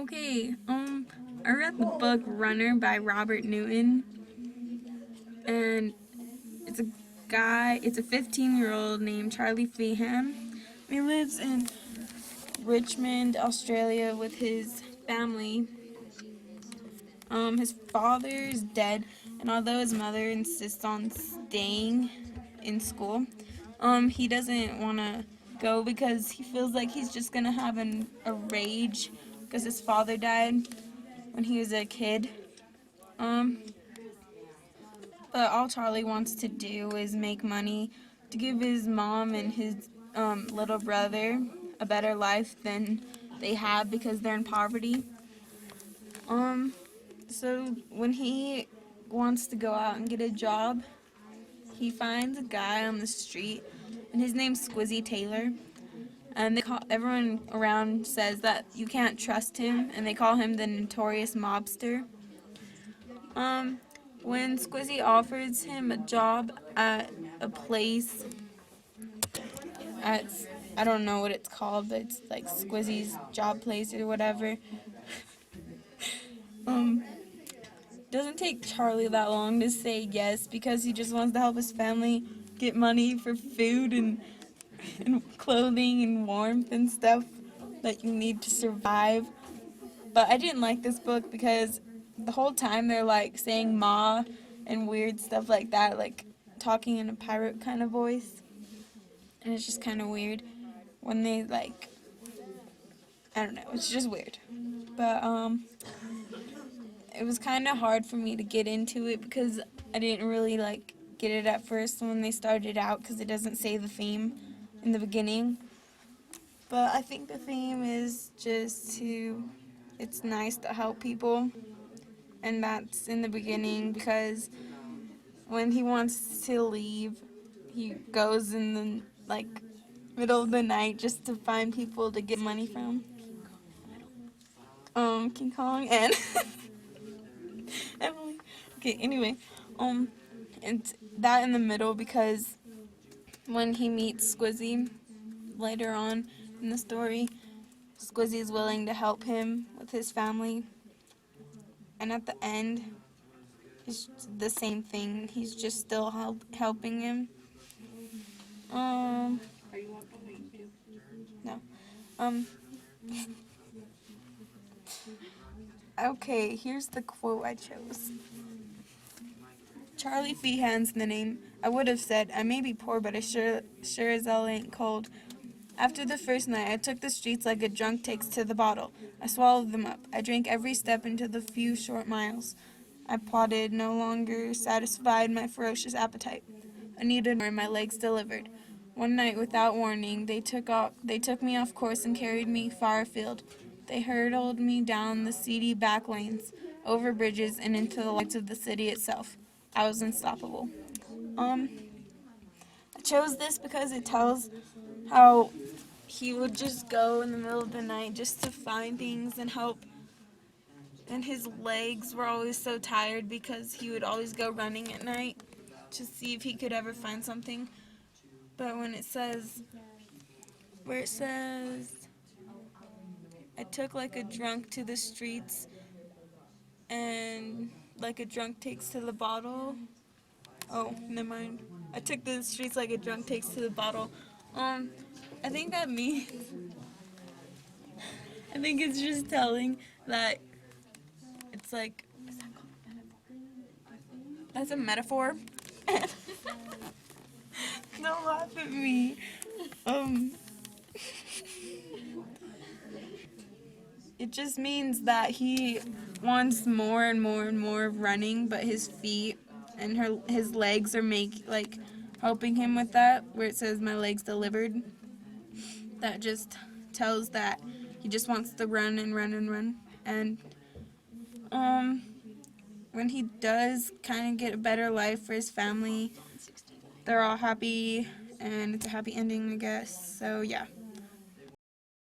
Okay, I read the book Runner by Robert Newton, and it's a it's a 15-year-old named Charlie Feehan. He lives in Richmond, Australia with his family. His father is dead, and although his mother insists on staying in school, he doesn't want to go because he feels like he's just gonna have a rage because his father died when he was a kid. Um, but all Charlie wants to do is make money to give his mom and his little brother a better life than they have because they're in poverty. Um, so when he wants to go out and get a job, he finds a guy on the street, and his name's Squizzy Taylor. And everyone around says that you can't trust him, and they call him the notorious mobster. Um, when Squizzy offers him a job at a place at, I don't know what it's called, but it's like Squizzy's job place or whatever. Um, doesn't take Charlie that long to say yes because he just wants to help his family get money for food and clothing and warmth and stuff that you need to survive. But I didn't like this book because the whole time they're like saying ma and weird stuff like that, like talking in a pirate kind of voice. And it's just kind of weird when they like, I don't know, it's just weird. But it was kind of hard for me to get into it because I didn't really like get it at first when they started out because it doesn't say the theme in the beginning. But I think the theme is just it's nice to help people, and that's in the beginning because when he wants to leave, he goes in the like middle of the night just to find people to get money from. King Kong and Emily. Okay, anyway, and that in the middle because when he meets Squizzy later on in the story, Squizzy is willing to help him with his family, and at the end, it's the same thing. He's just still helping him. Um, no. Um, okay, here's the quote I chose. Charlie Feehan's the name. I would have said, I may be poor, but I sure as hell ain't cold. After the first night, I took the streets like a drunk takes to the bottle. I swallowed them up. I drank every step into the few short miles. I plodded, no longer satisfied my ferocious appetite. I needed more, and my legs delivered. One night, without warning, they took me off course and carried me far afield. They hurtled me down the seedy back lanes, over bridges, and into the lights of the city itself. I was unstoppable. Um, I chose this because it tells how he would just go in the middle of the night just to find things and help. And his legs were always so tired because he would always go running at night to see if he could ever find something. But where it says, I took like a drunk to the streets and like a drunk takes to the bottle. Oh, never mind. I took the streets like a drunk takes to the bottle. I think that means, I think it's just telling that it's like, that's a metaphor. Don't laugh at me. Um, it just means that he wants more and more and more running, but his feet and his legs are helping him with that. Where it says my legs delivered, that just tells that he just wants to run and run and run. And um, when he does kind of get a better life for his family, they're all happy, and it's a happy ending, I guess. So yeah.